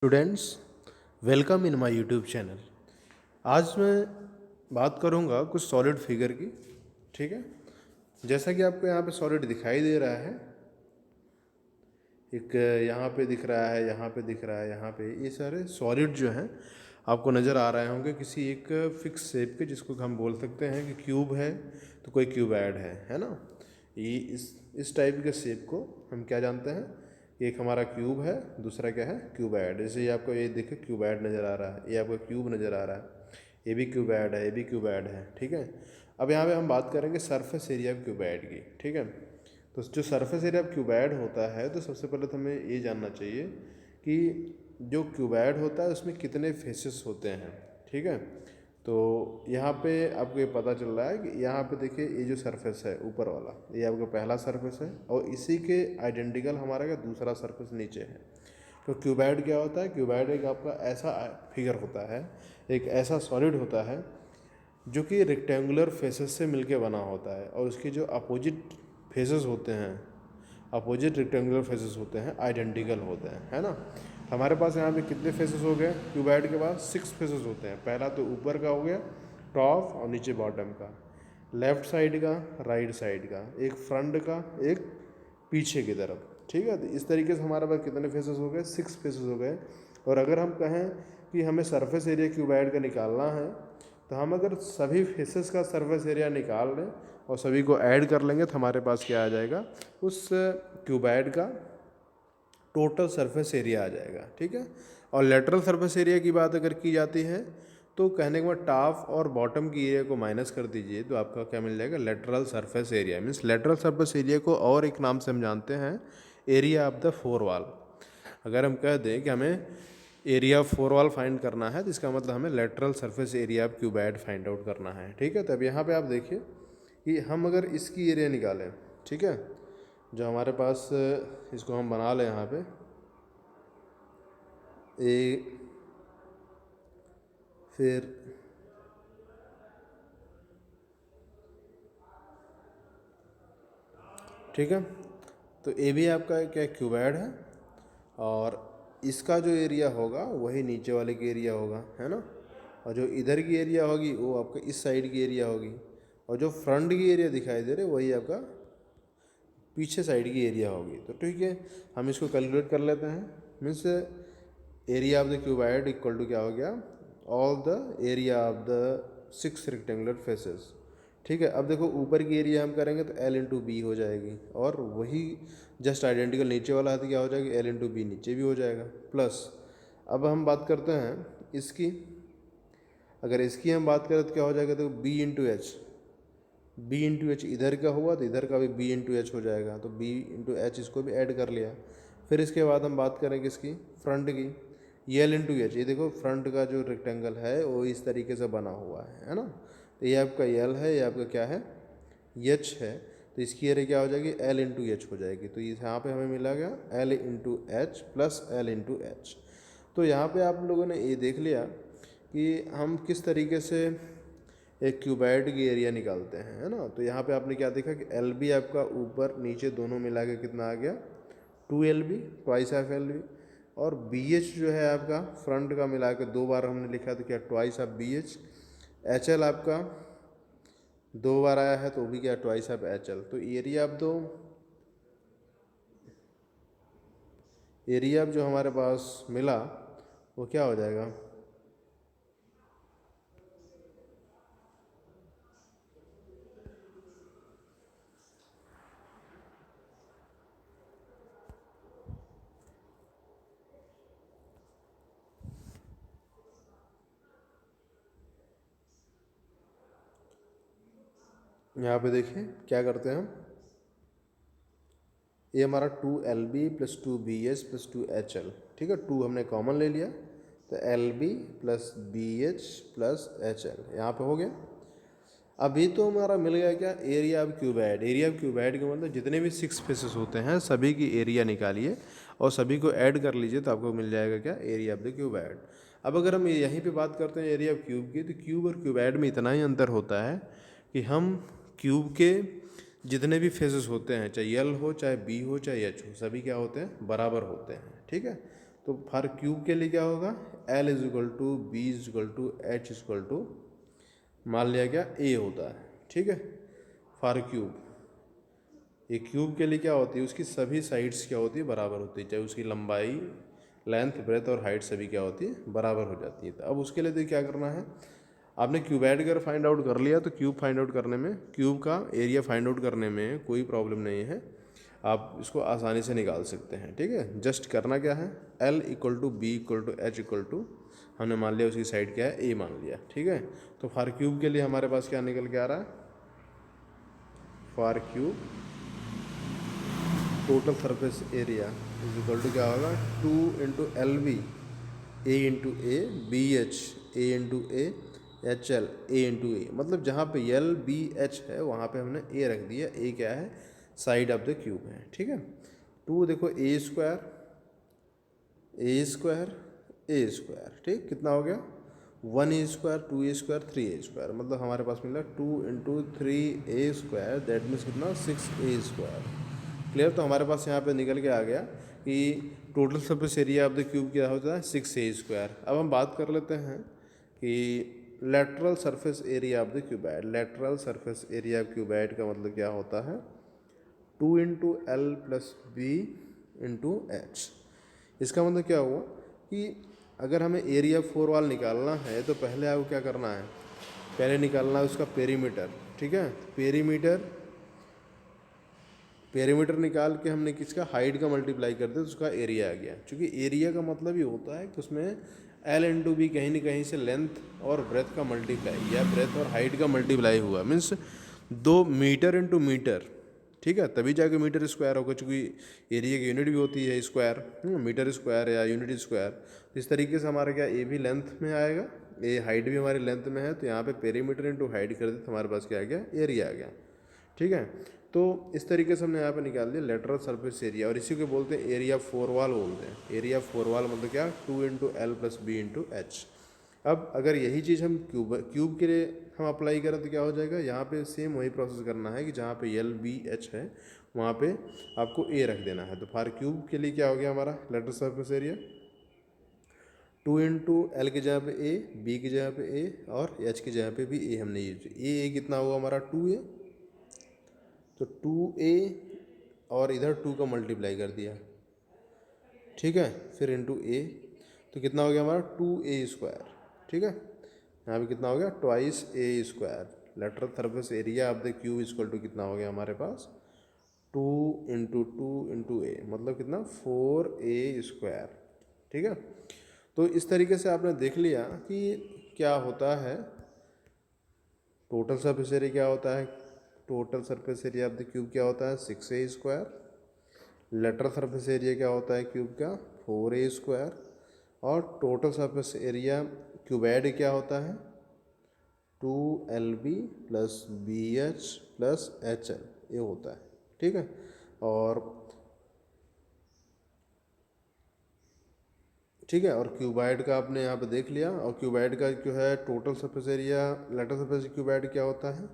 Students, welcome in my YouTube channel. आज मैं बात करूंगा कुछ सॉलिड फिगर की। ठीक है, जैसा कि आपको यहाँ पे सॉलिड दिखाई दे रहा है, एक यहाँ पे दिख रहा है, यहाँ पे दिख रहा है, यहाँ पे, ये सारे सॉलिड जो हैं आपको नज़र आ रहे होंगे किसी एक फिक्स शेप के, जिसको हम बोल सकते हैं कि क्यूब है तो कोई क्यूबॉइड है ना। ये इस टाइप के शेप को हम क्या जानते हैं, एक हमारा क्यूब है, दूसरा क्या है, क्यूबॉइड। जैसे ये आपको ये देखिए क्यूबॉइड नज़र आ रहा है, ये आपको क्यूब नज़र आ रहा है, ये भी क्यूबॉइड है, ये भी क्यूबॉइड है। ठीक है, अब यहाँ पे हम बात करेंगे सरफेस एरिया ऑफ क्यूबॉइड की। ठीक है, तो जो सरफेस एरिया ऑफ क्यूबॉइड होता है, तो सबसे पहले तो हमें ये जानना चाहिए कि जो क्यूबॉइड होता है उसमें कितने फेसेस होते हैं। ठीक है, तो यहाँ पे आपको ये पता चल रहा है कि यहाँ पे देखिए ये जो सरफेस है ऊपर वाला, ये आपका पहला सरफेस है, और इसी के आइडेंटिकल हमारा क्या दूसरा सरफेस नीचे है। तो क्यूबॉइड क्या होता है, क्यूबॉइड एक आपका ऐसा फिगर होता है, एक ऐसा सॉलिड होता है जो कि रेक्टेंगुलर फेसेस से मिलके बना होता है, और उसके जो अपोजिट फेसेस होते हैं, अपोजिट रेक्टेंगुलर फेसेस होते हैं, आइडेंटिकल होते हैं, है ना। हमारे पास यहाँ पे कितने फेसेस हो गए क्यूबॉइड के पास, 6 फेसेस होते हैं। पहला तो ऊपर का हो गया, टॉप और नीचे बॉटम का, लेफ्ट साइड का, राइट साइड का, एक फ्रंट का, एक पीछे की तरफ। ठीक है, तो इस तरीके से हमारे पास कितने फेसेस हो गए, 6 फेसेस हो गए। और अगर हम कहें कि हमें सरफेस एरिया क्यूबॉइड का निकालना है, तो हम अगर सभी फेसेस का सरफेस एरिया निकाल लें और सभी को ऐड कर लेंगे, तो हमारे पास क्या आ जाएगा, उस क्यूबॉइड का टोटल सरफेस एरिया आ जाएगा। ठीक है, और लेटरल सरफेस एरिया की बात अगर की जाती है, तो कहने के बाद टॉप और बॉटम की एरिया को माइनस कर दीजिए, तो आपका क्या मिल जाएगा, lateral surface area. Means lateral surface area को और एक नाम से हम जानते हैं area of the four wall. अगर हम कह दें कि हमें area of four wall find करना है, तो इसका मतलब हमें lateral surface area of cuboid find out करना है। ठीक है, तब यहाँ पे आप देखिए कि हम अगर इसकी एरिया निकालें, ठीक है, जो हमारे पास, इसको हम बना लें यहाँ पे ए, फिर ठीक है, तो ए भी आपका क्या क्यूबॉइड है, और इसका जो एरिया होगा वही नीचे वाले की एरिया होगा, है ना। और जो इधर की एरिया होगी वो आपका इस साइड की एरिया होगी, और जो फ्रंट की एरिया दिखाई दे रही है वही आपका पीछे साइड की एरिया होगी। तो ठीक है, हम इसको कैलकुलेट कर लेते हैं। Means area of the cuboid equal to क्या हो गया, all the area of the 6 rectangular faces. ठीक है, अब देखो ऊपर की एरिया हम करेंगे तो L इंटू बी हो जाएगी, और वही जस्ट आइडेंटिकल नीचे वाला है तो क्या हो जाएगी, L इंटू बी नीचे भी हो जाएगा, प्लस अब हम बात करते हैं इसकी, अगर इसकी हम बात करें तो क्या हो जाएगा, तो b into h, b into h इधर का हुआ तो इधर का भी बी इंटू एच हो जाएगा, तो बी इंटू एच इसको भी ऐड कर लिया। फिर इसके बाद हम बात करेंगे इसकी फ्रंट की, ये एल इंटू एच, ये देखो फ्रंट का जो रेक्टेंगल है वो इस तरीके से बना हुआ है ना। तो ये आपका एल है, ये आपका क्या है, एच है, तो इसकी एरिया क्या हो जाएगी, एल इंटू एच हो जाएगी। तो यहाँ पे हमें मिला गया L into H plus L into H. तो यहाँ पे आप लोगों ने ये देख लिया कि हम किस तरीके से एक क्यूबॉइड की एरिया निकालते हैं, है ना। तो यहाँ पे आपने क्या देखा कि एल बी आपका ऊपर नीचे दोनों मिला के कितना आ गया, 2LB, ट्वाइस ऑफ LB, और BH जो है आपका फ्रंट का मिला के 2 बार हमने लिखा तो क्या, ट्वाइस ऑफ BH। HL आपका 2 बार आया है तो वो भी क्या, ट्वाइस ऑफ HL। तो एरिया ऑफ दो, एरिया ऑफ जो हमारे पास मिला वो क्या हो जाएगा, यहाँ पे देखिए क्या करते हैं हम, ये हमारा 2LB plus 2BH plus 2HL। ठीक है, 2 हमने कॉमन ले लिया, तो LB plus BH plus HL यहाँ पे हो गया। अभी तो हमारा मिल गया क्या, area of cuboid. Area of cuboid का मतलब जितने भी 6 फेसेस होते हैं सभी की एरिया निकालिए और सभी को ऐड कर लीजिए, तो आपको मिल जाएगा क्या, एरिया ऑफ द क्यूबॉइड। अब अगर हम यहीं पे बात करते हैं एरिया ऑफ क्यूब की, तो क्यूब और क्यूबॉइड में इतना ही अंतर होता है कि हम क्यूब के जितने भी फेसेस होते हैं, चाहे यल हो, चाहे बी हो, चाहे एच हो, सभी क्या होते हैं, बराबर होते हैं। ठीक है, तो फॉर क्यूब के लिए क्या होगा, L is equal to b is equal to h is equal to, मान लिया क्या ए होता है, ठीक है। फॉर क्यूब, ये क्यूब के लिए क्या होती है, उसकी सभी साइड्स क्या होती है, बराबर होती है, चाहे उसकी लंबाई, लेंथ, ब्रेथ और हाइट सभी क्या होती है, बराबर हो जाती है। तो अब उसके लिए तो क्या करना है, आपने क्यूबैड अगर फाइंड आउट कर लिया तो क्यूब फाइंड आउट करने में, क्यूब का एरिया फाइंड आउट करने में कोई प्रॉब्लम नहीं है, आप इसको आसानी से निकाल सकते हैं, ठीक है। जस्ट करना क्या है, L equal to b equal to h equal to, हमने मान लिया उसकी साइड क्या है, ए मान लिया, ठीक है। तो फॉर क्यूब के लिए हमारे पास क्या निकल के आ रहा है, for cube total surface area is equal to क्या होगा, 2 × LB A × A BH A × A HL A × A, मतलब जहाँ पे LBH है वहाँ पे हमने A रख दिया। A क्या है, साइड ऑफ द क्यूब है, ठीक है। टू देखो A square A square A square, ठीक, कितना हो गया, 1A square 2A square 3A square, मतलब हमारे पास मिला 2 × 3A स्क्वायर, दैट मीन्स कितना 6A स्क्वायर। क्लियर, तो हमारे पास यहाँ पे निकल के आ गया कि total surface area of the cube क्या होता है, 6A स्क्वायर। अब हम बात कर लेते हैं कि lateral surface area of the cuboid. Lateral surface area of cuboid का मतलब क्या होता है, 2 × L + B × H। इसका मतलब क्या हुआ कि अगर हमें एरिया 4 वाल निकालना है तो पहले आपको क्या करना है, पहले निकालना है उसका पेरीमीटर, ठीक है। पेरीमीटर निकाल के हमने किसका, हाइट का मल्टीप्लाई कर दिया तो उसका एरिया आ गया। क्योंकि एरिया का मतलब ये होता है कि उसमें L × B कहीं ना कहीं से लेंथ और ब्रेथ का मल्टीप्लाई या ब्रेथ और हाइट का मल्टीप्लाई हुआ, मीन्स 2 मीटर × मीटर, ठीक है, तभी जाके मीटर स्क्वायर होगा। चूँकि एरिया की यूनिट भी होती है स्क्वायर, मीटर स्क्वायर या यूनिट स्क्वायर। इस तरीके से हमारा क्या, ए भी लेंथ में आएगा, ए हाइट भी हमारी लेंथ में है, तो यहाँ पे पेरीमीटर × हाइट कर दे तो हमारे पास क्या आ गया, एरिया आ गया, ठीक है। तो इस तरीके से हमने यहाँ पे निकाल दिया लेटरल सरफेस एरिया, और इसी को बोलते हैं एरिया 4 वाल बोलते हैं। एरिया 4 वाल मतलब क्या, 2 × L + B × H। अब अगर यही चीज़ हम क्यूब के लिए हम अप्लाई करें तो क्या हो जाएगा, यहाँ पे सेम वही प्रोसेस करना है कि जहाँ पे LBH है वहाँ पे आपको A रख देना है। तो फॉर क्यूब के लिए क्या हो गया हमारा लेटरल सरफेस एरिया, 2 × L की जगह पे A, B की जगह पे A और H की जगह पे भी A हमने यूज, A कितना हुआ हमारा 2A, तो 2A और इधर 2 का मल्टीप्लाई कर दिया, ठीक है, फिर × A, तो कितना हो गया हमारा 2A स्क्वायर, ठीक है। यहाँ पे कितना हो गया, 2A square. Lateral surface area of the cube equal to कितना हो गया हमारे पास, 2 × 2 × A, मतलब कितना 4A स्क्वायर, ठीक है। तो इस तरीके से आपने देख लिया कि क्या होता है टोटल सरफेस एरिया, क्या होता है total surface area of the cube, क्या होता है 6A square. Lateral surface area क्या होता है क्यूब का, 4A स्क्वायर। और टोटल सरफेस एरिया क्यूबॉइड क्या होता है, 2LB + BH + HL, ये होता है, ठीक है। और ठीक है, और क्यूबॉइड का आपने यहाँ पे देख लिया। और क्यूबॉइड का जो है total surface area lateral surface cuboid क्या होता है,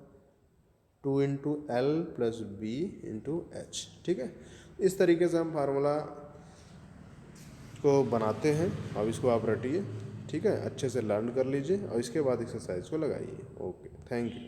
2 × L + B × H, ठीक है। इस तरीके से हम फार्मूला को बनाते हैं। अब इसको आप रटिए, ठीक है, अच्छे से लर्न कर लीजिए और इसके बाद एक्सरसाइज को लगाइए। Okay, thank you.